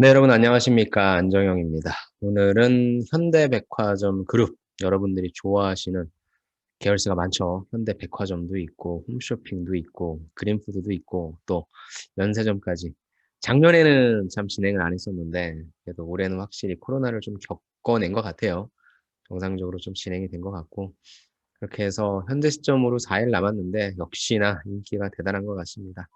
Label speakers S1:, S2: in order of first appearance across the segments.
S1: 네, 여러분 안녕하십니까? 안정영입니다. 오늘은 현대백화점 그룹, 여러분들이 좋아하시는 계열사가 많죠. 현대백화점도 있고, 홈쇼핑도 있고, 그린푸드도 있고, 또 면세점까지. 작년에는 참 진행을 안 했었는데, 그래도 올해는 확실히 코로나를 좀 겪어낸 것 같아요. 정상적으로 좀 진행이 된 것 같고, 그렇게 해서 현재 시점으로 4일 남았는데, 역시나 인기가 대단한 것 같습니다.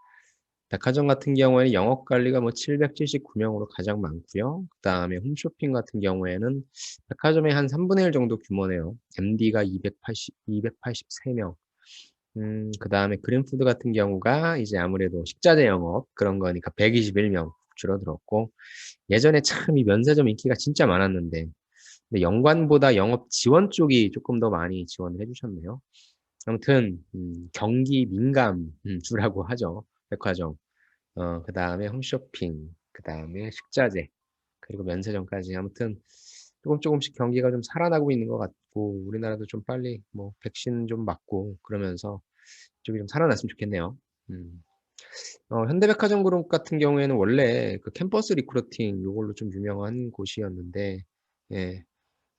S1: 백화점 같은 경우에는 영업 관리가 뭐 779명으로 가장 많고요. 그다음에 홈쇼핑 같은 경우에는 백화점의 한 3분의 1 정도 규모네요. MD가 283명. 그다음에 그린푸드 같은 경우가 이제 아무래도 식자재 영업 그런 거니까 121명 줄어들었고, 예전에 참 이 면세점 인기가 진짜 많았는데, 근데 연관보다 영업 지원 쪽이 조금 더 많이 지원을 해주셨네요. 아무튼 경기 민감 주라고 하죠. 백화점. 그다음에 홈쇼핑, 그다음에 식자재, 그리고 면세점까지. 아무튼 조금씩 경기가 좀 살아나고 있는 것 같고, 우리나라도 좀 빨리 뭐 백신 좀 맞고 그러면서 이쪽이 좀 살아났으면 좋겠네요. 음. 현대백화점 그룹 같은 경우에는 원래 그 캠퍼스 리크루팅 요걸로 좀 유명한 곳이었는데, 예,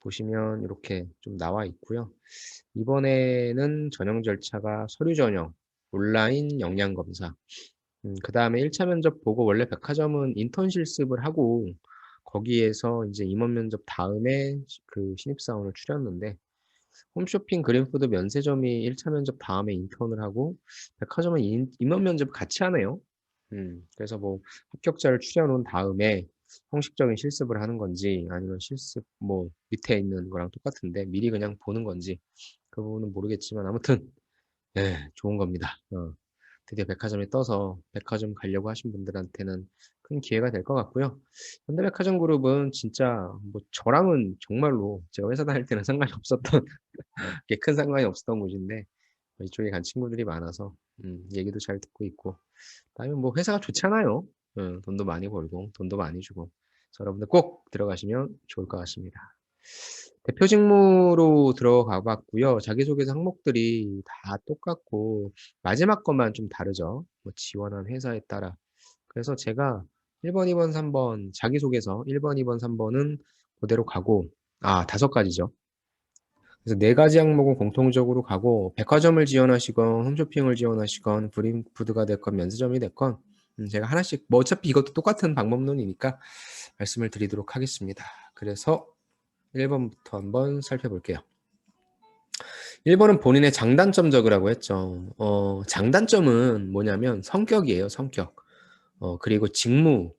S1: 보시면 이렇게 좀 나와 있고요. 이번에는 전형 절차가 서류 전형, 온라인 역량 검사, 그다음에 1차 면접 보고, 원래 백화점은 인턴 실습을 하고 거기에서 이제 임원 면접 다음에 그 신입사원을 추렸는데, 홈쇼핑 그린푸드 면세점이 1차 면접 다음에 인턴을 하고 백화점은 임원 면접 같이 하네요. 그래서 뭐 합격자를 추려놓은 다음에 형식적인 실습을 하는 건지, 아니면 실습 뭐 밑에 있는 거랑 똑같은데 미리 그냥 보는 건지, 그 부분은 모르겠지만 아무튼 예, 좋은 겁니다. 드디어 백화점이 떠서 백화점 가려고 하신 분들한테는 큰 기회가 될 것 같고요. 현대백화점 그룹은 진짜 뭐 저랑은 정말로 제가 회사 다닐 때는 상관이 없었던 게 큰 상관이 없었던 곳인데, 이쪽에 간 친구들이 많아서 얘기도 잘 듣고 있고, 그다음에 뭐 회사가 좋잖아요. 돈도 많이 벌고 돈도 많이 주고. 그래서 여러분들 꼭 들어가시면 좋을 것 같습니다. 대표 직무로 들어가 봤고요. 자기소개서 항목들이 다 똑같고 마지막 것만 좀 다르죠. 뭐 지원한 회사에 따라. 그래서 제가 1번, 2번, 3번 자기소개서 1번, 2번, 3번은 그대로 가고, 아, 5가지죠. 그래서 4가지 항목은 공통적으로 가고, 백화점을 지원하시건 홈쇼핑을 지원하시건 브림푸드가 됐건 면세점이 됐건 제가 하나씩, 뭐 어차피 이것도 똑같은 방법론이니까 말씀을 드리도록 하겠습니다. 그래서 1번부터 한번 살펴볼게요. 1번은 본인의 장단점 적으라고 했죠. 장단점은 뭐냐면 성격이에요, 성격. 그리고 직무.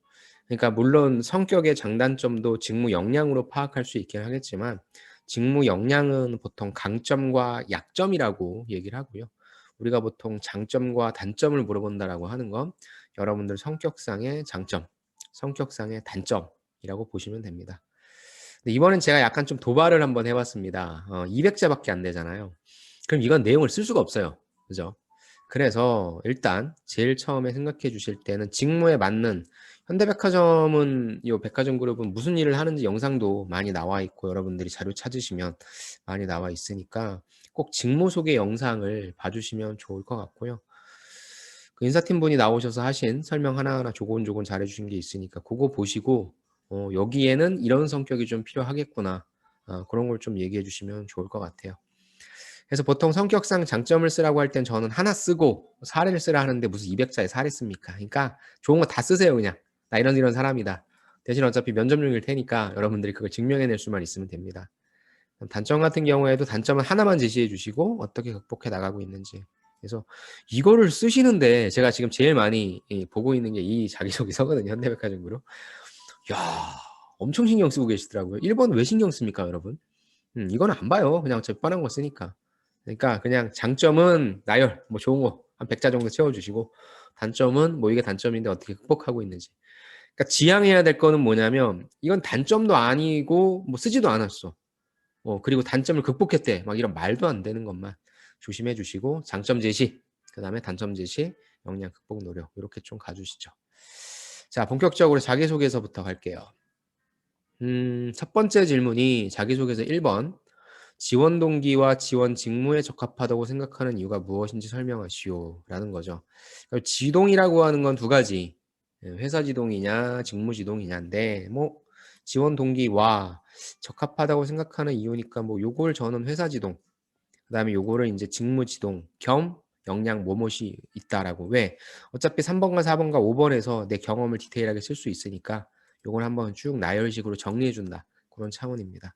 S1: 그러니까 물론 성격의 장단점도 직무 역량으로 파악할 수 있긴 하겠지만, 직무 역량은 보통 강점과 약점이라고 얘기를 하고요. 우리가 보통 장점과 단점을 물어본다라고 하는 건 여러분들 성격상의 장점, 성격상의 단점이라고 보시면 됩니다. 근데 이번엔 제가 약간 좀 도발을 한번 해봤습니다. 200자밖에 안 되잖아요. 그럼 이건 내용을 쓸 수가 없어요. 그죠? 그래서 일단 제일 처음에 생각해 주실 때는 직무에 맞는, 현대백화점은, 이 백화점 그룹은 무슨 일을 하는지 영상도 많이 나와 있고 여러분들이 자료 찾으시면 많이 나와 있으니까 꼭 직무 소개 영상을 봐주시면 좋을 것 같고요. 그 인사팀 분이 나오셔서 하신 설명 하나하나 조곤조곤 잘해주신 게 있으니까 그거 보시고, 여기에는 이런 성격이 좀 필요하겠구나, 그런 걸 좀 얘기해 주시면 좋을 것 같아요. 그래서 보통 성격상 장점을 쓰라고 할 땐 저는 하나 쓰고 사례를 쓰라 하는데, 무슨 200자에 사례 씁니까? 그러니까 좋은 거 다 쓰세요. 그냥 나 이런 사람이다. 대신 어차피 면접용일 테니까 여러분들이 그걸 증명해낼 수만 있으면 됩니다. 단점 같은 경우에도 단점은 하나만 제시해 주시고 어떻게 극복해 나가고 있는지. 그래서 이거를 쓰시는데 제가 지금 제일 많이 보고 있는 게 이 자기소개서거든요. 현대백화점으로. 야, 엄청 신경 쓰고 계시더라고요. 1번 왜 신경 씁니까, 여러분? 이거는 안 봐요. 그냥 어차피 뻔한 거 쓰니까. 그러니까 그냥 장점은 나열, 뭐 좋은 거 한 100자 정도 채워주시고, 단점은 뭐 이게 단점인데 어떻게 극복하고 있는지. 그러니까 지향해야 될 거는 뭐냐면, 이건 단점도 아니고 뭐 쓰지도 않았어. 그리고 단점을 극복했대, 막 이런 말도 안 되는 것만 조심해 주시고, 장점 제시, 그 다음에 단점 제시, 역량 극복 노력, 이렇게 좀 가주시죠. 자, 본격적으로 자기소개서부터 갈게요. 첫 번째 질문이 자기소개서 1번. 지원 동기와 지원 직무에 적합하다고 생각하는 이유가 무엇인지 설명하시오 라는 거죠. 지동이라고 하는 건 2가지. 회사 지동이냐 직무 지동이냐인데 뭐 지원 동기와 적합하다고 생각하는 이유니까 뭐 요걸 저는 회사 지동, 그다음에 요거를 이제 직무 지동 겸 역량 뭐뭇이 있다라고. 왜? 어차피 3번과 4번과 5번에서 내 경험을 디테일하게 쓸 수 있으니까 요걸 한번 쭉 나열식으로 정리해 준다. 그런 차원입니다.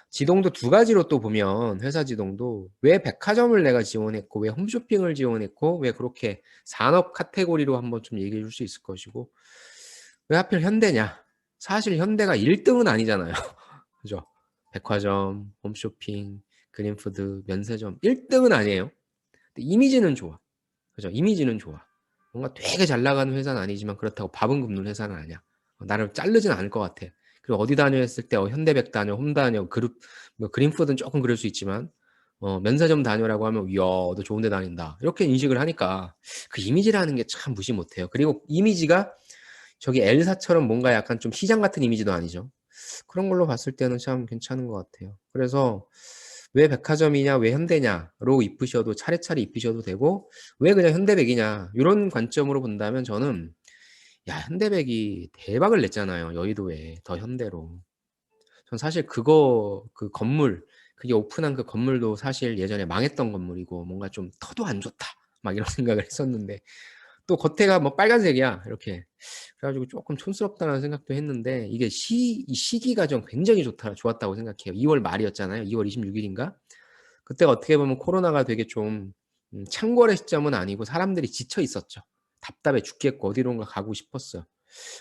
S1: 지동도 두 가지로 또 보면 회사 지동도 왜 백화점을 내가 지원했고 왜 홈쇼핑을 지원했고 왜 그렇게 산업 카테고리로 한번 좀 얘기해 줄 수 있을 것이고 왜 하필 현대냐. 사실 현대가 1등은 아니잖아요. 그죠? 백화점, 홈쇼핑, 그린푸드, 면세점 1등은 아니에요. 근데 이미지는 좋아. 그죠? 이미지는 좋아. 뭔가 되게 잘 나가는 회사는 아니지만 그렇다고 밥은 굶는 회사는 아니야. 나를 자르진 않을 것 같아. 그리고 어디 다녀 했을 때 현대백 다녀, 홈 다녀, 그룹 뭐 그린푸드는 조금 그럴 수 있지만 면세점 다녀라고 하면 이야 너 좋은 데 다닌다. 이렇게 인식을 하니까 그 이미지라는 게 참 무시 못해요. 그리고 이미지가 저기 엘사처럼 뭔가 약간 좀 시장 같은 이미지도 아니죠. 그런 걸로 봤을 때는 참 괜찮은 것 같아요. 그래서 왜 백화점이냐, 왜 현대냐로 입으셔도 차례차례 입으셔도 되고 왜 그냥 현대백이냐 이런 관점으로 본다면 저는 야 현대백이 대박을 냈잖아요. 여의도에 더 현대로. 전 사실 그거 그 건물 그게 오픈한 그 건물도 사실 예전에 망했던 건물이고 뭔가 좀 터도 안 좋다 막 이런 생각을 했었는데 또 겉에가 뭐 빨간색이야 이렇게. 그래가지고 조금 촌스럽다는 생각도 했는데 이게 이 시기가 좀 굉장히 좋았다고 생각해요. 2월 말이었잖아요. 2월 26일인가? 그때가 어떻게 보면 코로나가 되게 좀 창궐의 시점은 아니고 사람들이 지쳐 있었죠. 답답해 죽겠고 어디론가 가고 싶었어요.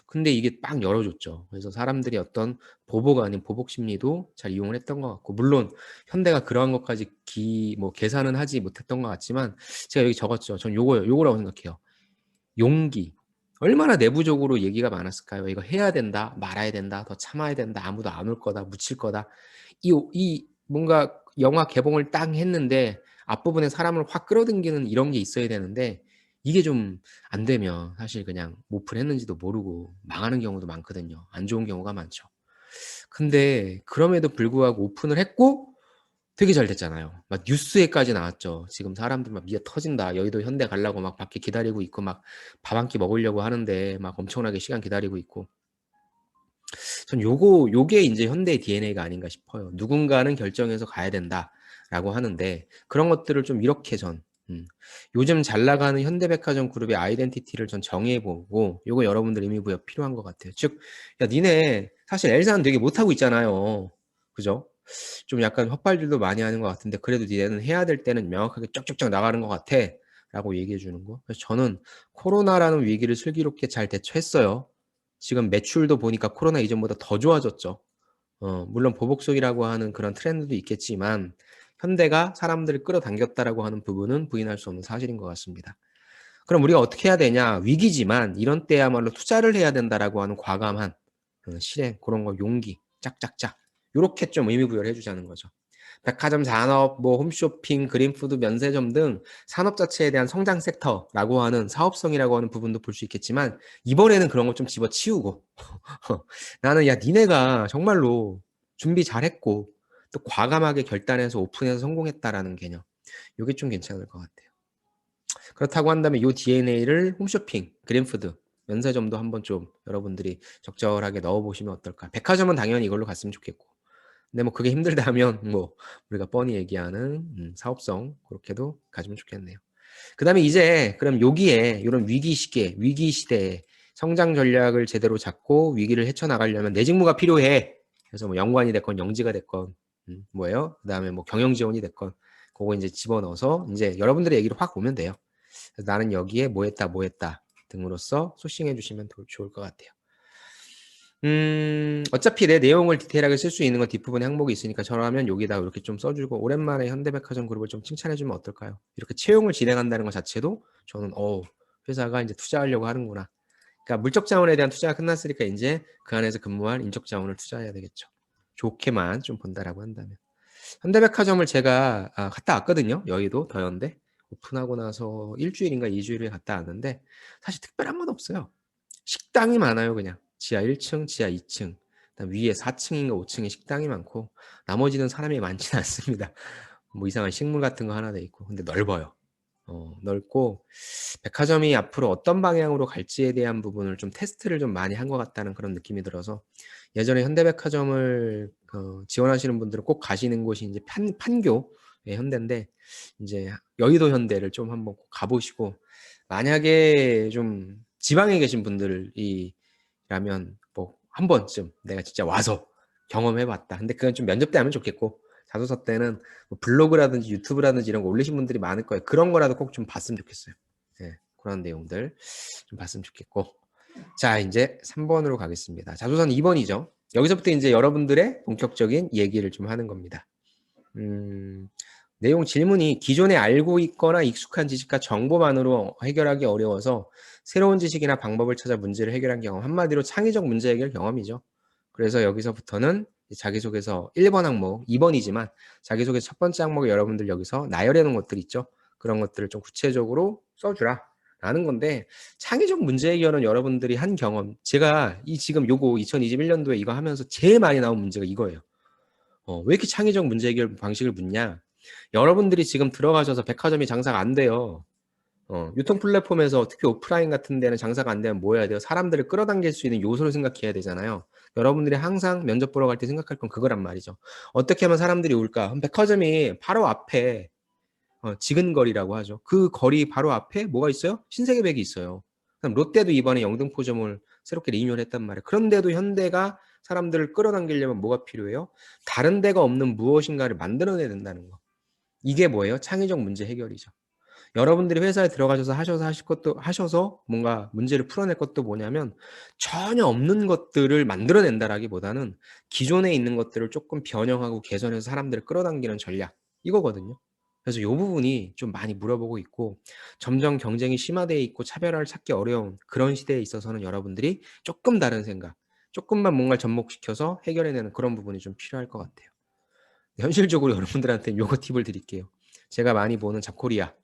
S1: 근데 이게 빡 열어줬죠. 그래서 사람들이 어떤 보복 아닌 보복 심리도 잘 이용을 했던 것 같고, 물론 현대가 그러한 것까지 뭐 계산은 하지 못했던 것 같지만 제가 여기 적었죠. 전 요거라고 생각해요. 용기. 얼마나 내부적으로 얘기가 많았을까요? 이거 해야 된다, 말아야 된다, 더 참아야 된다, 아무도 안 올 거다, 묻힐 거다. 이 뭔가 영화 개봉을 딱 했는데 앞부분에 사람을 확 끌어당기는 이런 게 있어야 되는데 이게 좀 안 되면 사실 그냥 오픈했는지도 모르고 망하는 경우도 많거든요. 안 좋은 경우가 많죠. 근데 그럼에도 불구하고 오픈을 했고 되게 잘 됐잖아요. 막 뉴스에까지 나왔죠. 지금 사람들 막 미어 터진다. 여의도 현대 가려고 막 밖에 기다리고 있고 막 밥 한 끼 먹으려고 하는데 막 엄청나게 시간 기다리고 있고. 전 요게 이제 현대의 DNA가 아닌가 싶어요. 누군가는 결정해서 가야 된다라고 하는데 그런 것들을 좀 이렇게 요즘 잘 나가는 현대백화점 그룹의 아이덴티티를 전 정해보고 요거 여러분들 의미부여 필요한 것 같아요. 즉, 야 니네 사실 엘사는 되게 못하고 있잖아요. 그죠? 좀 약간 헛발질도 많이 하는 것 같은데 그래도 니네는 해야 될 때는 명확하게 쫙쫙쫙 나가는 것 같아 라고 얘기해 주는 거. 그래서 저는 코로나라는 위기를 슬기롭게 잘 대처했어요. 지금 매출도 보니까 코로나 이전보다 더 좋아졌죠. 물론 보복속이라고 하는 그런 트렌드도 있겠지만 현대가 사람들을 끌어당겼다라고 하는 부분은 부인할 수 없는 사실인 것 같습니다. 그럼 우리가 어떻게 해야 되냐? 위기지만 이런 때야말로 투자를 해야 된다라고 하는 과감한 실행, 그런 거 용기, 짝짝짝 이렇게 좀 의미 부여를 해주자는 거죠. 백화점 산업, 뭐 홈쇼핑, 그린푸드, 면세점 등 산업 자체에 대한 성장 섹터라고 하는 사업성이라고 하는 부분도 볼 수 있겠지만 이번에는 그런 거 좀 집어치우고 나는 야 니네가 정말로 준비 잘했고 또 과감하게 결단해서 오픈해서 성공했다라는 개념. 이게 좀 괜찮을 것 같아요. 그렇다고 한다면 이 DNA를 홈쇼핑, 그린푸드, 면세점도 한번 좀 여러분들이 적절하게 넣어보시면 어떨까. 백화점은 당연히 이걸로 갔으면 좋겠고 근데 뭐 그게 힘들다면 뭐 우리가 뻔히 얘기하는 사업성 그렇게도 가지면 좋겠네요. 그다음에 이제 그럼 여기에 이런 위기 시기에 위기 시대에 성장 전략을 제대로 잡고 위기를 헤쳐나가려면 내 직무가 필요해. 그래서 뭐 연관이 됐건 영지가 됐건 뭐예요? 그다음에 뭐 경영 지원이 됐건 그거 이제 집어넣어서 이제 여러분들의 얘기를 확 보면 돼요. 그래서 나는 여기에 뭐 했다 등으로써 소싱해 주시면 좋을 것 같아요. 어차피 내 내용을 디테일하게 쓸 수 있는 건 뒷부분에 항목이 있으니까 저라면 여기다 이렇게 좀 써주고 오랜만에 현대백화점 그룹을 좀 칭찬해주면 어떨까요? 이렇게 채용을 진행한다는 것 자체도 저는 회사가 이제 투자하려고 하는구나. 그러니까 물적 자원에 대한 투자가 끝났으니까 이제 그 안에서 근무할 인적 자원을 투자해야 되겠죠. 좋게만 좀 본다라고 한다면. 현대백화점을 제가 갔다 왔거든요. 여의도 더현대 오픈하고 나서 일주일인가 2주일에 갔다 왔는데 사실 특별한 건 없어요. 식당이 많아요. 그냥 지하 1층, 지하 2층, 그다음 위에 4층인가 5층에 식당이 많고 나머지는 사람이 많지는 않습니다. 뭐 이상한 식물 같은 거 하나 돼 있고 근데 넓어요. 넓고 백화점이 앞으로 어떤 방향으로 갈지에 대한 부분을 좀 테스트를 좀 많이 한 것 같다는 그런 느낌이 들어서 예전에 현대백화점을 지원하시는 분들은 꼭 가시는 곳이 이제 판교 현대인데 이제 여의도 현대를 좀 한번 꼭 가보시고 만약에 좀 지방에 계신 분들이라면 뭐 한 번쯤 내가 진짜 와서 경험해봤다. 근데 그건 좀 면접 때 하면 좋겠고 자소서 때는 뭐 블로그라든지 유튜브라든지 이런 거 올리신 분들이 많을 거예요. 그런 거라도 꼭 좀 봤으면 좋겠어요. 네, 그런 내용들 좀 봤으면 좋겠고. 자, 이제 3번으로 가겠습니다. 자소서는 2번이죠. 여기서부터 이제 여러분들의 본격적인 얘기를 좀 하는 겁니다. 내용 질문이 기존에 알고 있거나 익숙한 지식과 정보만으로 해결하기 어려워서 새로운 지식이나 방법을 찾아 문제를 해결한 경험. 한마디로 창의적 문제 해결 경험이죠. 그래서 여기서부터는 자기소개서 1번 항목, 2번이지만 자기소개서 첫 번째 항목에 여러분들 여기서 나열해 놓은 것들 있죠. 그런 것들을 좀 구체적으로 써주라 라는 건데 창의적 문제 해결은 여러분들이 한 경험, 제가 지금 요거 2021년도에 이거 하면서 제일 많이 나온 문제가 이거예요. 왜 이렇게 창의적 문제 해결 방식을 묻냐? 여러분들이 지금 들어가셔서 백화점이 장사가 안 돼요. 유통 플랫폼에서 특히 오프라인 같은 데는 장사가 안 되면 뭐 해야 돼요? 사람들을 끌어당길 수 있는 요소를 생각해야 되잖아요. 여러분들이 항상 면접 보러 갈 때 생각할 건 그거란 말이죠. 어떻게 하면 사람들이 올까? 백화점이 바로 앞에 지근거리라고 하죠. 그 거리 바로 앞에 뭐가 있어요? 신세계백이 있어요. 그럼 롯데도 이번에 영등포점을 새롭게 리뉴얼 했단 말이에요. 그런데도 현대가 사람들을 끌어당기려면 뭐가 필요해요? 다른 데가 없는 무엇인가를 만들어내야 된다는 거. 이게 뭐예요? 창의적 문제 해결이죠. 여러분들이 회사에 들어가셔서 하셔서 뭔가 문제를 풀어낼 것도 뭐냐면 전혀 없는 것들을 만들어낸다라기보다는 기존에 있는 것들을 조금 변형하고 개선해서 사람들을 끌어당기는 전략 이거거든요. 그래서 이 부분이 좀 많이 물어보고 있고 점점 경쟁이 심화되어 있고 차별화를 찾기 어려운 그런 시대에 있어서는 여러분들이 조금 다른 생각, 조금만 뭔가를 접목시켜서 해결해내는 그런 부분이 좀 필요할 것 같아요. 현실적으로 여러분들한테 요거 팁을 드릴게요. 제가 많이 보는 잡코리아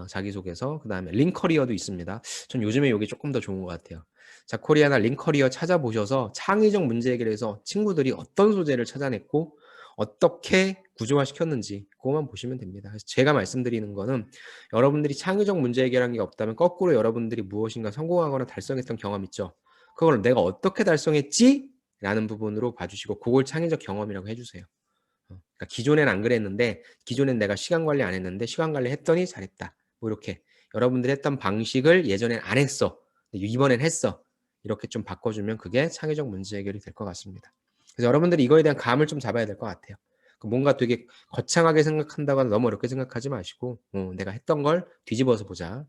S1: 자기소개서, 그 다음에 링커리어도 있습니다. 전 요즘에 이게 조금 더 좋은 것 같아요. 잡코리아나 링커리어 찾아보셔서 창의적 문제 해결에서 친구들이 어떤 소재를 찾아냈고 어떻게 구조화시켰는지 그것만 보시면 됩니다. 그래서 제가 말씀드리는 거는 여러분들이 창의적 문제 해결한 게 없다면 거꾸로 여러분들이 무엇인가 성공하거나 달성했던 경험 있죠. 그걸 내가 어떻게 달성했지? 라는 부분으로 봐주시고 그걸 창의적 경험이라고 해주세요. 그러니까 기존엔 안 그랬는데 기존엔 내가 시간 관리 안 했는데 시간 관리 했더니 잘했다. 뭐 이렇게 여러분들이 했던 방식을 예전엔 안 했어. 이번엔 했어. 이렇게 좀 바꿔주면 그게 창의적 문제 해결이 될 것 같습니다. 그래서 여러분들이 이거에 대한 감을 좀 잡아야 될 것 같아요. 뭔가 되게 거창하게 생각한다거나 너무 어렵게 생각하지 마시고 내가 했던 걸 뒤집어서 보자.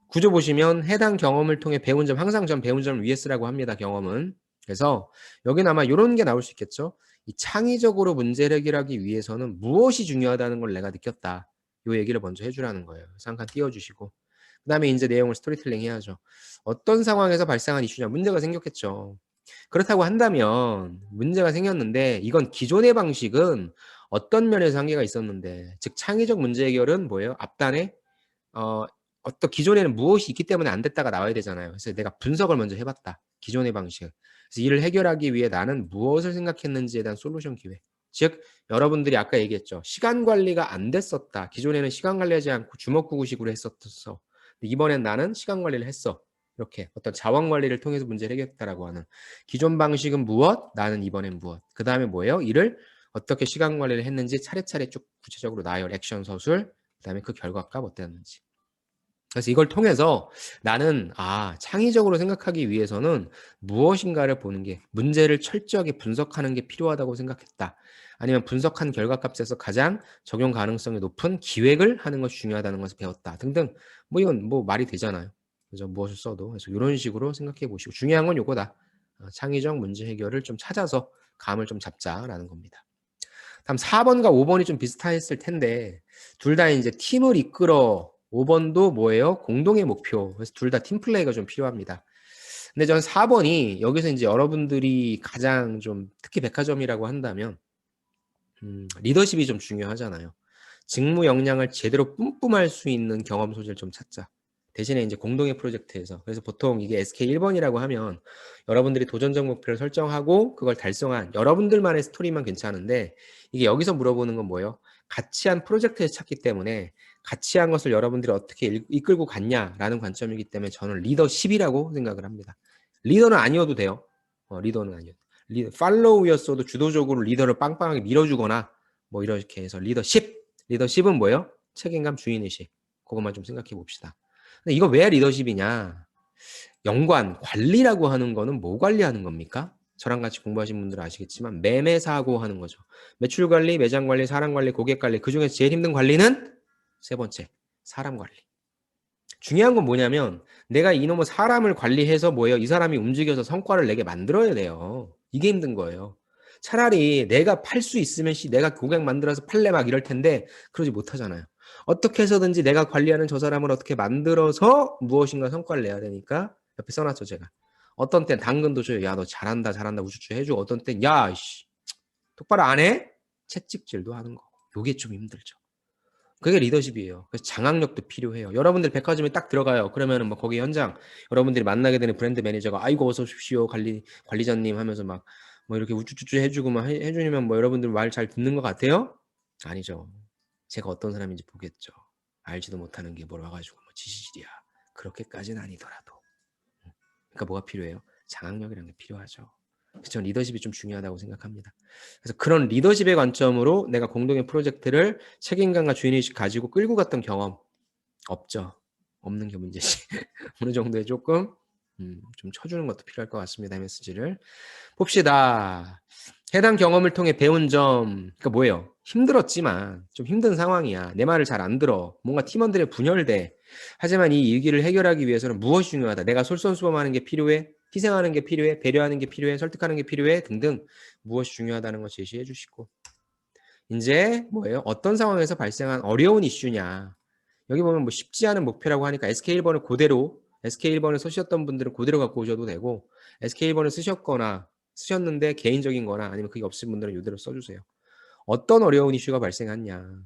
S1: 구조 보시면 해당 경험을 통해 배운 점, 항상 전 배운 점을 위에 쓰라고 합니다. 경험은. 그래서 여기는 아마 이런 게 나올 수 있겠죠. 이 창의적으로 문제를 해결하기 위해서는 무엇이 중요하다는 걸 내가 느꼈다. 이 얘기를 먼저 해주라는 거예요. 그래서 한 칸 띄워주시고 그 다음에 이제 내용을 스토리텔링 해야죠. 어떤 상황에서 발생한 이슈냐. 문제가 생겼겠죠. 그렇다고 한다면 문제가 생겼는데 이건 기존의 방식은 어떤 면에서 한계가 있었는데 즉 창의적 문제 해결은 뭐예요? 앞단에 어떤 기존에는 무엇이 있기 때문에 안 됐다가 나와야 되잖아요. 그래서 내가 분석을 먼저 해봤다. 기존의 방식. 그래서 이를 해결하기 위해 나는 무엇을 생각했는지에 대한 솔루션 기회. 즉 여러분들이 아까 얘기했죠. 시간 관리가 안 됐었다. 기존에는 시간 관리하지 않고 주먹구구식으로 했었어. 이번엔 나는 시간 관리를 했어. 이렇게 어떤 자원 관리를 통해서 문제를 해결했다라고 하는 기존 방식은 무엇? 나는 이번엔 무엇? 그 다음에 뭐예요? 이를 어떻게 시간 관리를 했는지 차례차례 쭉 구체적으로 나열, 액션, 서술, 그 다음에 그 결과가 어땠는지. 그래서 이걸 통해서 나는 창의적으로 생각하기 위해서는 무엇인가를 보는 게 문제를 철저하게 분석하는 게 필요하다고 생각했다. 아니면 분석한 결과값에서 가장 적용 가능성이 높은 기획을 하는 것이 중요하다는 것을 배웠다. 등등. 뭐 이건 뭐 말이 되잖아요. 그래서 무엇을 써도. 그래서 이런 식으로 생각해 보시고 중요한 건 요거다. 창의적 문제 해결을 좀 찾아서 감을 좀 잡자라는 겁니다. 다음 4번과 5번이 좀 비슷했을 텐데 둘 다 이제 팀을 이끌어 5번도 뭐예요? 공동의 목표. 그래서 둘 다 팀플레이가 좀 필요합니다. 근데 전 4번이 여기서 이제 여러분들이 가장 좀 특히 백화점이라고 한다면 리더십이 좀 중요하잖아요. 직무 역량을 제대로 뿜뿜할 수 있는 경험 소재를 좀 찾자. 대신에 이제 공동의 프로젝트에서 그래서 보통 이게 SK 1번이라고 하면 여러분들이 도전적 목표를 설정하고 그걸 달성한 여러분들만의 스토리만 괜찮은데 이게 여기서 물어보는 건 뭐예요? 같이 한 프로젝트에서 찾기 때문에 같이 한 것을 여러분들이 어떻게 이끌고 갔냐라는 관점이기 때문에 저는 리더십이라고 생각을 합니다. 리더는 아니어도 돼요. 리더는 아니어도. 팔로우였어도 주도적으로 리더를 빵빵하게 밀어주거나 뭐 이렇게 해서 리더십은 뭐예요? 책임감, 주인의식. 그것만 좀 생각해 봅시다. 근데 이거 왜 리더십이냐? 연관, 관리라고 하는 거는 뭐 관리하는 겁니까? 저랑 같이 공부하신 분들은 아시겠지만 매매사고 하는 거죠. 매출 관리, 매장 관리, 사람 관리, 고객 관리. 그중에서 제일 힘든 관리는 세 번째, 사람 관리. 중요한 건 뭐냐면 내가 이놈의 사람을 관리해서 뭐예요? 이 사람이 움직여서 성과를 내게 만들어야 돼요. 이게 힘든 거예요. 차라리 내가 팔 수 있으면 내가 고객 만들어서 팔래 막 이럴 텐데 그러지 못하잖아요. 어떻게 해서든지 내가 관리하는 저 사람을 어떻게 만들어서 무엇인가 성과를 내야 되니까 옆에 써놨죠 제가. 어떤 땐 당근도 줘요. 야 너 잘한다 우쭈쭈 해주고 어떤 땐 야 씨, 똑바로 안 해? 채찍질도 하는 거. 요게 좀 힘들죠. 그게 리더십이에요. 그래서 장악력도 필요해요. 여러분들 백화점에 딱 들어가요. 그러면은 뭐 거기 현장 여러분들이 만나게 되는 브랜드 매니저가 아이고 어서 오십시오 관리자님 하면서 막 뭐 이렇게 우쭈쭈쭈 해주고 막 해주면 뭐 여러분들 말 잘 듣는 것 같아요? 아니죠. 제가 어떤 사람인지 보겠죠. 알지도 못하는 게 뭘 와가지고 뭐 지시질이야. 그렇게까지는 아니더라도. 그러니까 뭐가 필요해요? 장악력이라는 게 필요하죠. 그래서 저는 리더십이 좀 중요하다고 생각합니다. 그래서 그런 리더십의 관점으로 내가 공동의 프로젝트를 책임감과 주인의식 가지고 끌고 갔던 경험 없죠. 없는 게 문제지. 어느 정도에 조금 좀 쳐주는 것도 필요할 것 같습니다. 메시지를 봅시다. 해당 경험을 통해 배운 점, 그러니까 뭐예요? 힘들었지만 좀 힘든 상황이야. 내 말을 잘 안 들어. 뭔가 팀원들의 분열돼. 하지만 이 위기를 해결하기 위해서는 무엇이 중요하다. 내가 솔선수범하는 게 필요해. 희생하는 게 필요해. 배려하는 게 필요해. 설득하는 게 필요해. 등등 무엇이 중요하다는 걸 제시해 주시고 이제 뭐예요? 어떤 상황에서 발생한 어려운 이슈냐. 여기 보면 뭐 쉽지 않은 목표라고 하니까 SK1번을 그대로 SK1번을 쓰셨던 분들은 그대로 갖고 오셔도 되고 SK1번을 쓰셨는데 개인적인 거나 아니면 그게 없으신 분들은 이대로 써주세요. 어떤 어려운 이슈가 발생했냐.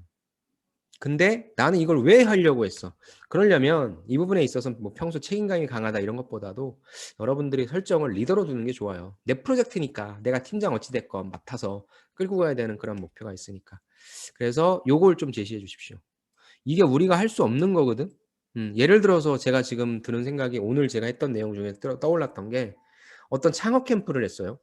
S1: 근데 나는 이걸 왜 하려고 했어? 그러려면 이 부분에 있어서 뭐 평소 책임감이 강하다 이런 것보다도 여러분들이 설정을 리더로 두는 게 좋아요. 내 프로젝트니까 내가 팀장 어찌됐건 맡아서 끌고 가야 되는 그런 목표가 있으니까. 그래서 요걸 좀 제시해 주십시오. 이게 우리가 할 수 없는 거거든. 예를 들어서 제가 지금 드는 생각이 오늘 제가 했던 내용 중에 떠올랐던 게 어떤 창업 캠프를 했어요.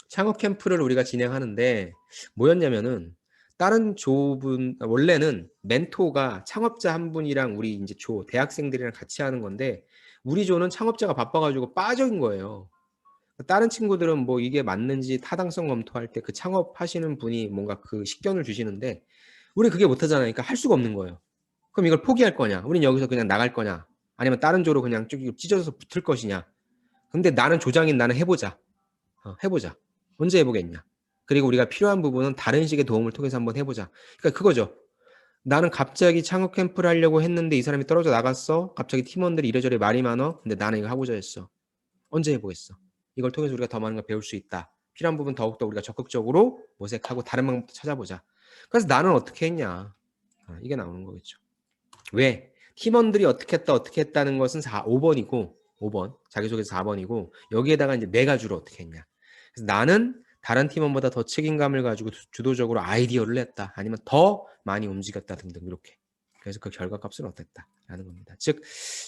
S1: 창업 캠프를 우리가 진행하는데 뭐였냐면은 다른 조분 원래는 멘토가 창업자 한 분이랑 우리 이제 대학생들이랑 같이 하는 건데 우리 조는 창업자가 바빠가지고 빠진 거예요. 다른 친구들은 뭐 이게 맞는지 타당성 검토할 때 그 창업하시는 분이 뭔가 그 식견을 주시는데 우리 그게 못하잖아요. 그러니까 할 수가 없는 거예요. 그럼 이걸 포기할 거냐? 우린 여기서 그냥 나갈 거냐? 아니면 다른 조로 그냥 쭉 찢어져서 붙을 것이냐? 근데 나는 조장인 나는 해보자. 해보자. 언제 해보겠냐? 그리고 우리가 필요한 부분은 다른 식의 도움을 통해서 한번 해보자. 그러니까 그거죠. 나는 갑자기 창업 캠프를 하려고 했는데 이 사람이 떨어져 나갔어. 갑자기 팀원들이 이래저래 말이 많어. 근데 나는 이거 하고자 했어. 언제 해보겠어? 이걸 통해서 우리가 더 많은 걸 배울 수 있다. 필요한 부분 더욱더 우리가 적극적으로 모색하고 다른 방법도 찾아보자. 그래서 나는 어떻게 했냐? 이게 나오는 거겠죠. 왜? 팀원들이 어떻게 했다는 것은 5번이고 5번 자기소개서 4번이고 여기에다가 이제 내가 주로 어떻게 했냐. 그래서 나는 다른 팀원보다 더 책임감을 가지고 주도적으로 아이디어를 냈다. 아니면 더 많이 움직였다 등등 이렇게. 그래서 그 결과값은 어땠다라는 겁니다. 즉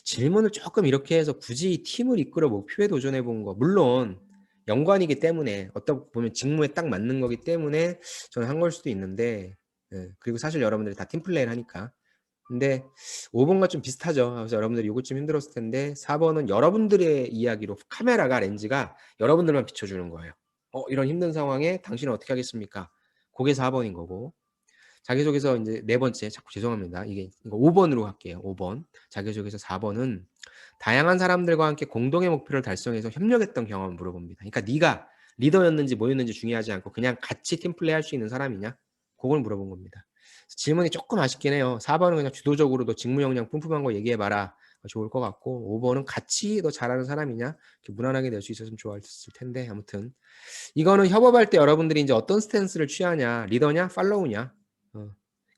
S1: 질문을 조금 이렇게 해서 굳이 팀을 이끌어 목표에 도전해 본 거 물론 연관이기 때문에 어떤 보면 직무에 딱 맞는 거기 때문에 저는 한 걸 수도 있는데 그리고 사실 여러분들이 다 팀플레이를 하니까 근데 5번과 좀 비슷하죠. 그래서 여러분들이 요거 좀 힘들었을 텐데 4번은 여러분들의 이야기로 카메라가 렌즈가 여러분들만 비춰주는 거예요. 이런 힘든 상황에 당신은 어떻게 하겠습니까? 그게 4번인 거고 자기소개서 이제 네 번째 자꾸 죄송합니다. 이거 5번으로 할게요. 5번 자기소개서 4번은 다양한 사람들과 함께 공동의 목표를 달성해서 협력했던 경험을 물어봅니다. 그러니까 네가 리더였는지 뭐였는지 중요하지 않고 그냥 같이 팀플레이 할 수 있는 사람이냐? 그걸 물어본 겁니다. 질문이 조금 아쉽긴 해요. 4번은 그냥 주도적으로 너 직무 역량 뿜뿜한 거 얘기해봐라. 좋을 것 같고 5번은 같이 너 잘하는 사람이냐? 이렇게 무난하게 낼 수 있었으면 좋았을 텐데 아무튼 이거는 협업할 때 여러분들이 이제 어떤 스탠스를 취하냐? 리더냐? 팔로우냐?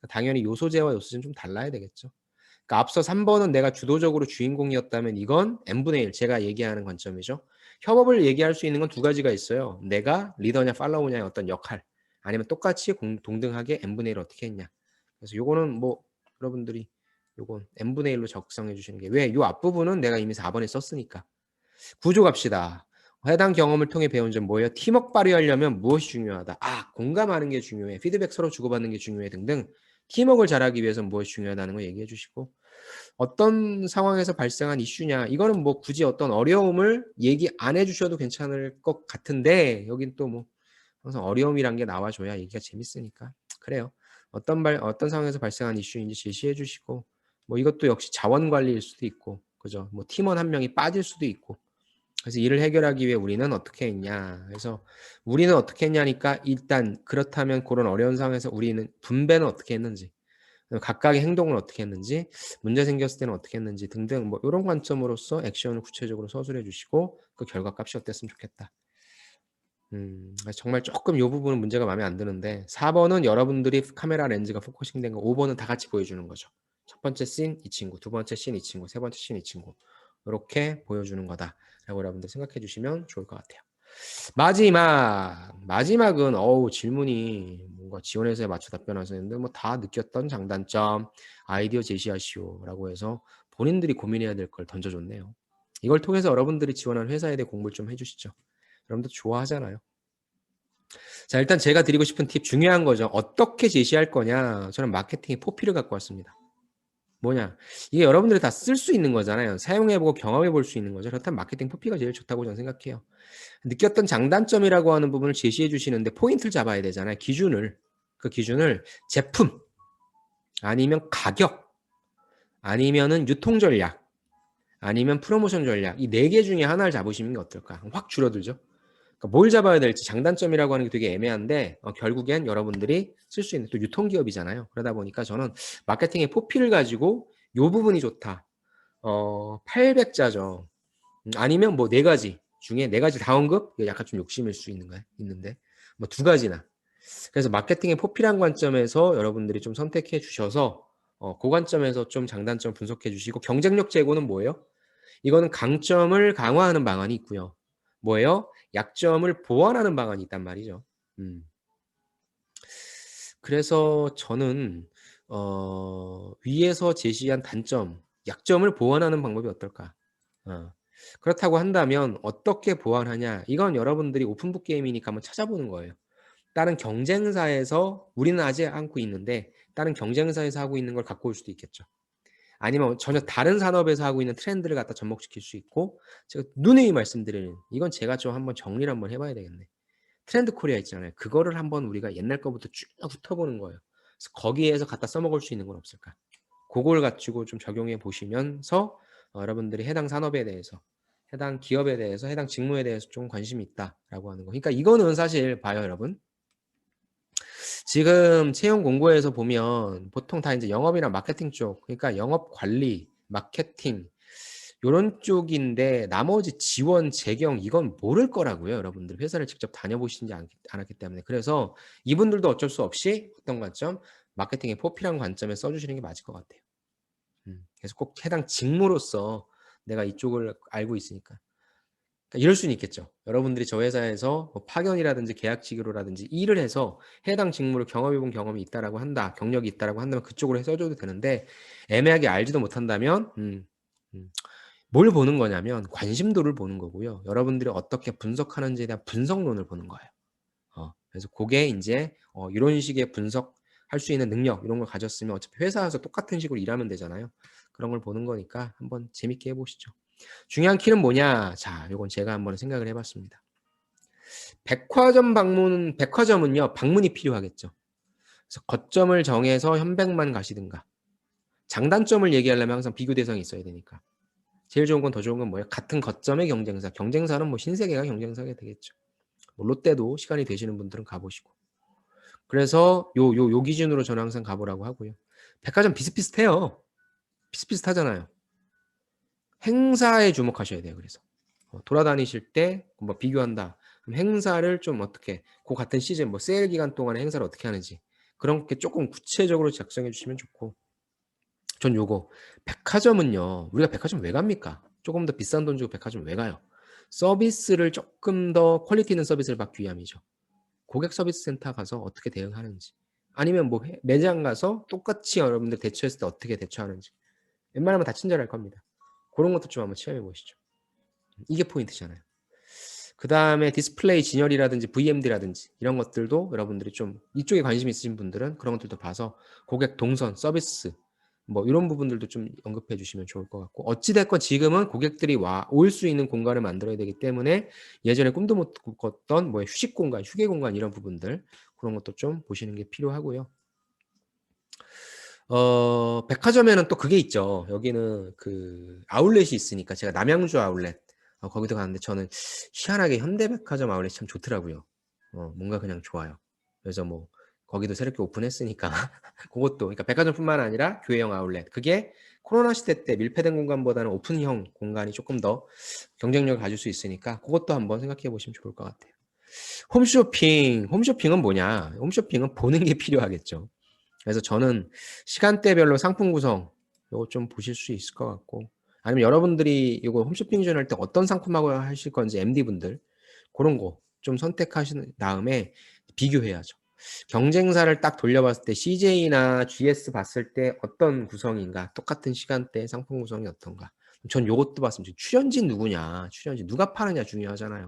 S1: 당연히 요소제와 요소제는 좀 달라야 되겠죠. 그러니까 앞서 3번은 내가 주도적으로 주인공이었다면 이건 n분의 1 제가 얘기하는 관점이죠. 협업을 얘기할 수 있는 건 두 가지가 있어요. 내가 리더냐 팔로우냐의 어떤 역할 아니면 똑같이 동등하게 n분의 1을 어떻게 했냐. 그래서 요거는 뭐 여러분들이 요건 n분의 1로 적성해 주시는 게 왜? 요 앞부분은 내가 이미 4번에 썼으니까. 구조 갑시다. 해당 경험을 통해 배운 점 뭐예요? 팀워크 발휘하려면 무엇이 중요하다? 아, 공감하는 게 중요해. 피드백 서로 주고받는 게 중요해 등등. 팀워크를 잘하기 위해서는 무엇이 중요하다는 거 얘기해 주시고 어떤 상황에서 발생한 이슈냐 이거는 뭐 굳이 어떤 어려움을 얘기 안 해주셔도 괜찮을 것 같은데 여긴 또 뭐 항상 어려움이란 게 나와줘야 얘기가 재밌으니까 그래요. 어떤 상황에서 발생한 이슈인지 제시해 주시고 뭐 이것도 역시 자원 관리일 수도 있고 그죠? 뭐 팀원 한 명이 빠질 수도 있고 그래서 이를 해결하기 위해 우리는 어떻게 했냐. 그래서 우리는 어떻게 했냐니까 일단 그렇다면 그런 어려운 상황에서 우리는 분배는 어떻게 했는지 각각의 행동을 어떻게 했는지 문제 생겼을 때는 어떻게 했는지 등등 뭐 이런 관점으로서 액션을 구체적으로 서술해 주시고 그 결과값이 어땠으면 좋겠다. 정말 조금 이 부분은 문제가 마음에 안 드는데 4번은 여러분들이 카메라 렌즈가 포커싱된 거 5번은 다 같이 보여주는 거죠. 첫 번째 씬 이 친구, 두 번째 씬 이 친구, 세 번째 씬 이 친구 이렇게 보여주는 거다라고 여러분들 생각해 주시면 좋을 것 같아요. 마지막은 질문이 뭔가 지원해서에 맞춰 답변하셨는데 뭐 다 느꼈던 장단점 아이디어 제시하시오라고 해서 본인들이 고민해야 될 걸 던져줬네요. 이걸 통해서 여러분들이 지원한 회사에 대해 공부를 좀 해주시죠. 여러분들 좋아하잖아요. 자, 일단 제가 드리고 싶은 팁 중요한 거죠. 어떻게 제시할 거냐. 저는 마케팅의 포피를 갖고 왔습니다. 뭐냐. 이게 여러분들이 다 쓸 수 있는 거잖아요. 사용해보고 경험해볼 수 있는 거죠. 그렇다면 마케팅 포피가 제일 좋다고 저는 생각해요. 느꼈던 장단점이라고 하는 부분을 제시해 주시는데 포인트를 잡아야 되잖아요. 그 기준을 제품 아니면 가격 아니면은 유통 전략 아니면 프로모션 전략 이 네 개 중에 하나를 잡으시는 게 어떨까? 확 줄어들죠. 그러니까 뭘 잡아야 될지 장단점이라고 하는 게 되게 애매한데 결국엔 여러분들이 쓸 수 있는 또 유통기업이잖아요. 그러다 보니까 저는 마케팅의 포피를 가지고 요 부분이 좋다. 800자죠. 아니면 뭐 네 가지 중에 네 가지 다 언급? 약간 좀 욕심일 수 있는데 뭐 두 가지나. 그래서 마케팅의 포피란 관점에서 여러분들이 좀 선택해 주셔서 그 관점에서 좀 장단점 분석해 주시고 경쟁력 제고는 뭐예요? 이거는 강점을 강화하는 방안이 있고요. 뭐예요? 약점을 보완하는 방안이 있단 말이죠. 그래서 저는 위에서 제시한 단점, 약점을 보완하는 방법이 어떨까? 그렇다고 한다면 어떻게 보완하냐? 이건 여러분들이 오픈북 게임이니까 한번 찾아보는 거예요. 다른 경쟁사에서 우리는 하지 않고 있는데 다른 경쟁사에서 하고 있는 걸 갖고 올 수도 있겠죠. 아니면 전혀 다른 산업에서 하고 있는 트렌드를 갖다 접목시킬 수 있고 제가 누누이 말씀드리는 이건 제가 좀 한번 정리를 한번 해봐야 되겠네. 트렌드 코리아 있잖아요. 그거를 한번 우리가 옛날 거부터 쭉 훑어보는 거예요. 그래서 거기에서 갖다 써먹을 수 있는 건 없을까? 그걸 가지고 좀 적용해 보시면서 여러분들이 해당 산업에 대해서 해당 기업에 대해서 해당 직무에 대해서 좀 관심이 있다라고 하는 거. 그러니까 이거는 사실 봐요, 여러분. 지금 채용 공고에서 보면 보통 다 이제 영업이나 마케팅 쪽, 그러니까 영업 관리, 마케팅 요런 쪽인데 나머지 지원, 재경 이건 모를 거라고요. 여러분들 회사를 직접 다녀보시지 않았기 때문에. 그래서 이분들도 어쩔 수 없이 어떤 관점? 마케팅의 포피란 관점에 써주시는 게 맞을 것 같아요. 그래서 꼭 해당 직무로서 내가 이쪽을 알고 있으니까. 그러니까 이럴 수는 있겠죠. 여러분들이 저 회사에서 뭐 파견이라든지 계약직으로라든지 일을 해서 해당 직무를 경험해본 경험이 있다라고 한다, 경력이 있다라고 한다면 그쪽으로 써줘도 되는데 애매하게 알지도 못한다면 뭘 보는 거냐면 관심도를 보는 거고요. 여러분들이 어떻게 분석하는지에 대한 분석론을 보는 거예요. 그래서 그게 이제 이런 식의 분석할 수 있는 능력 이런 걸 가졌으면 어차피 회사에서 똑같은 식으로 일하면 되잖아요. 그런 걸 보는 거니까 한번 재밌게 해보시죠. 중요한 키는 뭐냐? 자, 이건 제가 한번 생각을 해봤습니다. 백화점은요, 방문이 필요하겠죠. 그래서 거점을 정해서 현백만 가시든가. 장단점을 얘기하려면 항상 비교 대상이 있어야 되니까. 제일 좋은 건 더 좋은 건 뭐예요? 같은 거점의 경쟁사. 경쟁사는 뭐 신세계가 경쟁사가 되겠죠. 뭐 롯데도 시간이 되시는 분들은 가보시고. 그래서 요 기준으로 저는 항상 가보라고 하고요. 백화점 비슷비슷해요. 비슷비슷하잖아요. 행사에 주목하셔야 돼요. 그래서 돌아다니실 때 뭐 비교한다. 그럼 행사를 좀 어떻게 그 같은 시즌 뭐 세일 기간 동안에 행사를 어떻게 하는지 그런 게 조금 구체적으로 작성해 주시면 좋고 전 요거 백화점은요. 우리가 백화점 왜 갑니까? 조금 더 비싼 돈 주고 백화점 왜 가요? 서비스를 조금 더 퀄리티 있는 서비스를 받기 위함이죠. 고객 서비스 센터 가서 어떻게 대응하는지 아니면 뭐 매장 가서 똑같이 여러분들 대처했을 때 어떻게 대처하는지. 웬만하면 다 친절할 겁니다. 그런 것도 좀 한번 체험해 보시죠. 이게 포인트잖아요. 그다음에 디스플레이 진열이라든지 VMD라든지 이런 것들도 여러분들이 좀 이쪽에 관심 있으신 분들은 그런 것들도 봐서 고객 동선, 서비스 뭐 이런 부분들도 좀 언급해 주시면 좋을 것 같고, 어찌 됐건 지금은 고객들이 올 수 있는 공간을 만들어야 되기 때문에 예전에 꿈도 못 꿨던 뭐 휴식 공간, 휴게 공간 이런 부분들 그런 것도 좀 보시는 게 필요하고요. 백화점에는 또 그게 있죠. 여기는 그 아울렛이 있으니까 제가 남양주 아울렛 거기도 갔는데 저는 희한하게 현대백화점 아울렛이 참 좋더라고요. 뭔가 그냥 좋아요. 그래서 뭐 거기도 새롭게 오픈했으니까 그것도 그러니까 백화점뿐만 아니라 교회형 아울렛 그게 코로나 시대 때 밀폐된 공간보다는 오픈형 공간이 조금 더 경쟁력을 가질 수 있으니까 그것도 한번 생각해 보시면 좋을 것 같아요. 홈쇼핑은 뭐냐? 홈쇼핑은 보는 게 필요하겠죠. 그래서 저는 시간대별로 상품 구성 요거 좀 보실 수 있을 것 같고, 아니면 여러분들이 이거 홈쇼핑 지원할 때 어떤 상품하고 하실 건지 MD분들 그런 거 좀 선택하신 다음에 비교해야죠. 경쟁사를 딱 돌려봤을 때 CJ나 GS 봤을 때 어떤 구성인가, 똑같은 시간대 상품 구성이 어떤가. 전 요것도 봤으면 출연진 누구냐, 출연진 누가 파느냐 중요하잖아요.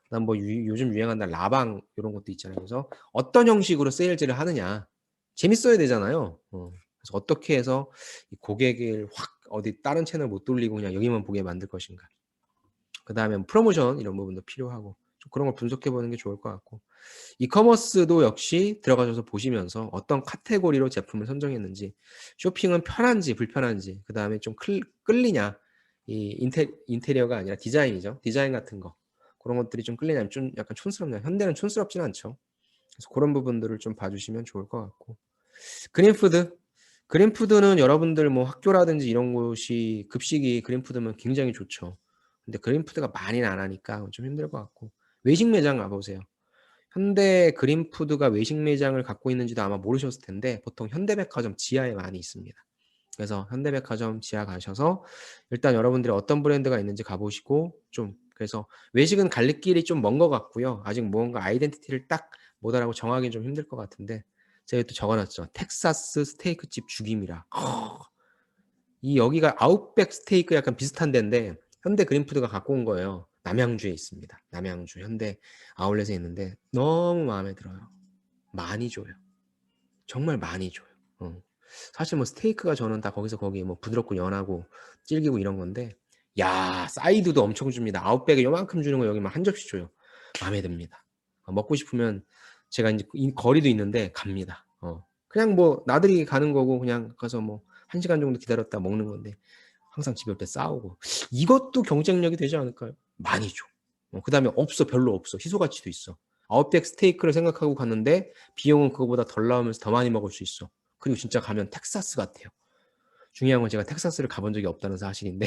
S1: 그다음 뭐 요즘 유행한다 라방 이런 것도 있잖아요. 그래서 어떤 형식으로 세일즈를 하느냐 재밌어야 되잖아요. 그래서 어떻게 해서 이 고객을 확 어디 다른 채널 못 돌리고 그냥 여기만 보게 만들 것인가. 그다음에 프로모션 이런 부분도 필요하고 좀 그런 걸 분석해 보는 게 좋을 것 같고, 이커머스도 역시 들어가셔서 보시면서 어떤 카테고리로 제품을 선정했는지, 쇼핑은 편한지 불편한지, 그다음에 좀 끌리냐, 이 인테리어가 아니라 디자인이죠. 디자인 같은 거 그런 것들이 좀 끌리냐면 좀 약간 촌스럽냐. 현대는 촌스럽지는 않죠. 그래서 그런 부분들을 좀 봐주시면 좋을 것 같고, 그린푸드. 그린푸드는 여러분들 뭐 학교라든지 이런 곳이 급식이 그린푸드면 굉장히 좋죠. 근데 그린푸드가 많이는 안 하니까 좀 힘들 것 같고, 외식 매장 가보세요. 현대 그린푸드가 외식 매장을 갖고 있는지도 아마 모르셨을 텐데 보통 현대백화점 지하에 많이 있습니다. 그래서 현대백화점 지하 가셔서 일단 여러분들이 어떤 브랜드가 있는지 가보시고, 좀 그래서 외식은 갈 길이 좀 먼 것 같고요. 아직 뭔가 아이덴티티를 딱 뭐다라고 정하기는 좀 힘들 것 같은데 제가 또 적어놨죠. 텍사스 스테이크집 죽임이라. 이 여기가 아웃백 스테이크 약간 비슷한 데인데 현대 그린푸드가 갖고 온 거예요. 남양주에 있습니다. 남양주 현대 아울렛에 있는데 너무 마음에 들어요. 많이 줘요. 정말 많이 줘요. 사실 뭐 스테이크가 저는 다 거기서 거기 뭐 부드럽고 연하고 질기고 이런 건데, 야 사이드도 엄청 줍니다. 아웃백에 요만큼 주는 거 여기 막 한 접시 줘요. 마음에 듭니다. 먹고 싶으면 제가 이제 거리도 있는데 갑니다. 그냥 뭐 나들이 가는 거고 그냥 가서 뭐 1시간 정도 기다렸다 먹는 건데 항상 집에 올 때 싸우고, 이것도 경쟁력이 되지 않을까요? 많이 줘. 그다음에 없어, 별로 없어. 희소 가치도 있어. 아웃백 스테이크를 생각하고 갔는데 비용은 그거보다 덜 나오면서 더 많이 먹을 수 있어. 그리고 진짜 가면 텍사스 같아요. 중요한 건 제가 텍사스를 가본 적이 없다는 사실인데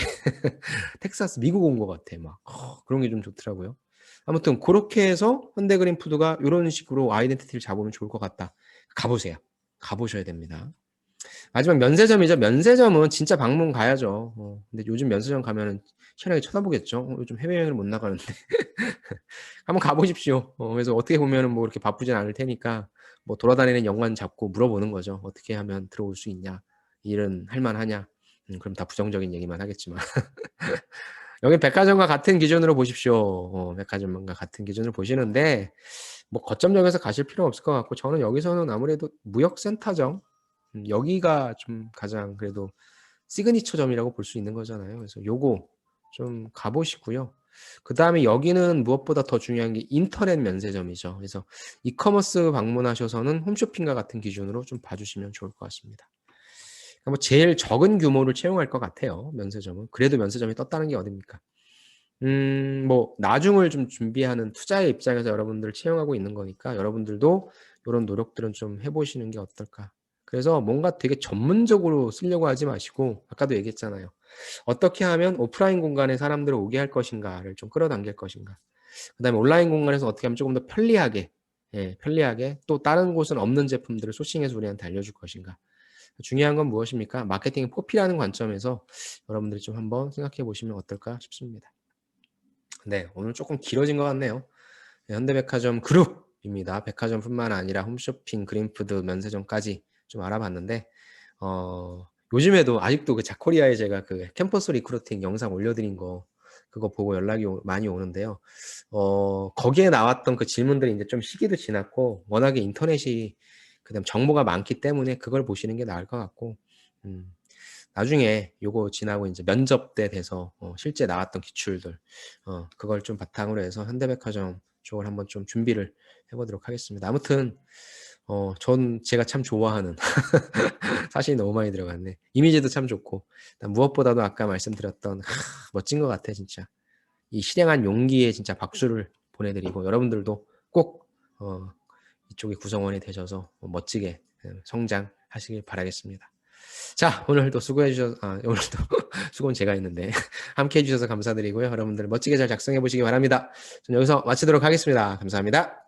S1: 텍사스 미국 온 것 같아. 막 그런 게 좀 좋더라고요. 아무튼 그렇게 해서 현대그린푸드가 이런 식으로 아이덴티티를 잡으면 좋을 것 같다. 가보세요. 가보셔야 됩니다. 마지막 면세점이죠. 면세점은 진짜 방문 가야죠. 근데 요즘 면세점 가면은 희한하게 쳐다보겠죠. 요즘 해외여행을 못 나가는데 한번 가보십시오. 그래서 어떻게 보면은 뭐 이렇게 바쁘진 않을 테니까 뭐 돌아다니는 연관 잡고 물어보는 거죠. 어떻게 하면 들어올 수 있냐, 일은 할만하냐. 그럼 다 부정적인 얘기만 하겠지만 여기 백화점과 같은 기준으로 보십시오. 백화점과 같은 기준으로 보시는데 뭐 거점역에서 가실 필요 없을 것 같고, 저는 여기서는 아무래도 무역센터점, 여기가 좀 가장 그래도 시그니처점이라고 볼 수 있는 거잖아요. 그래서 요거 좀 가보시고요. 그 다음에 여기는 무엇보다 더 중요한 게 인터넷 면세점이죠. 그래서 이커머스 방문하셔서는 홈쇼핑과 같은 기준으로 좀 봐주시면 좋을 것 같습니다. 뭐 제일 적은 규모를 채용할 것 같아요. 면세점은. 그래도 면세점이 떴다는 게 어딥니까? 뭐 나중을 좀 준비하는 투자의 입장에서 여러분들 채용하고 있는 거니까 여러분들도 이런 노력들은 좀 해보시는 게 어떨까. 그래서 뭔가 되게 전문적으로 쓰려고 하지 마시고, 아까도 얘기했잖아요. 어떻게 하면 오프라인 공간에 사람들을 오게 할 것인가를 좀 끌어당길 것인가. 그다음에 온라인 공간에서 어떻게 하면 조금 더 편리하게, 편리하게 또 다른 곳은 없는 제품들을 소싱해서 우리한테 알려줄 것인가. 중요한 건 무엇입니까? 마케팅의 포피라는 관점에서 여러분들이 좀 한번 생각해 보시면 어떨까 싶습니다. 네, 오늘 조금 길어진 것 같네요. 네, 현대백화점 그룹 입니다. 백화점뿐만 아니라 홈쇼핑, 그린푸드, 면세점까지 좀 알아봤는데 요즘에도 아직도 그 자코리아에 제가 그 캠퍼스 리크루팅 영상 올려드린 거 그거 보고 연락이 많이 오는데요. 거기에 나왔던 그 질문들이 이제 좀 시기도 지났고 워낙에 인터넷이 그다음 정보가 많기 때문에 그걸 보시는 게 나을 것 같고 나중에 요거 지나고 이제 면접 때 돼서 실제 나왔던 기출들 그걸 좀 바탕으로 해서 현대백화점 쪽을 한번 좀 준비를 해보도록 하겠습니다. 아무튼 전 제가 참 좋아하는 사실이 너무 많이 들어갔네. 이미지도 참 좋고 무엇보다도 아까 말씀드렸던 멋진 것 같아 진짜. 이 실행한 용기에 진짜 박수를 보내드리고 여러분들도 꼭 이쪽에 구성원이 되셔서 멋지게 성장하시길 바라겠습니다. 자, 오늘도 수고해 주셔서 오늘도 수고는 제가 했는데 함께 해주셔서 감사드리고요. 여러분들 멋지게 잘 작성해 보시기 바랍니다. 저는 여기서 마치도록 하겠습니다. 감사합니다.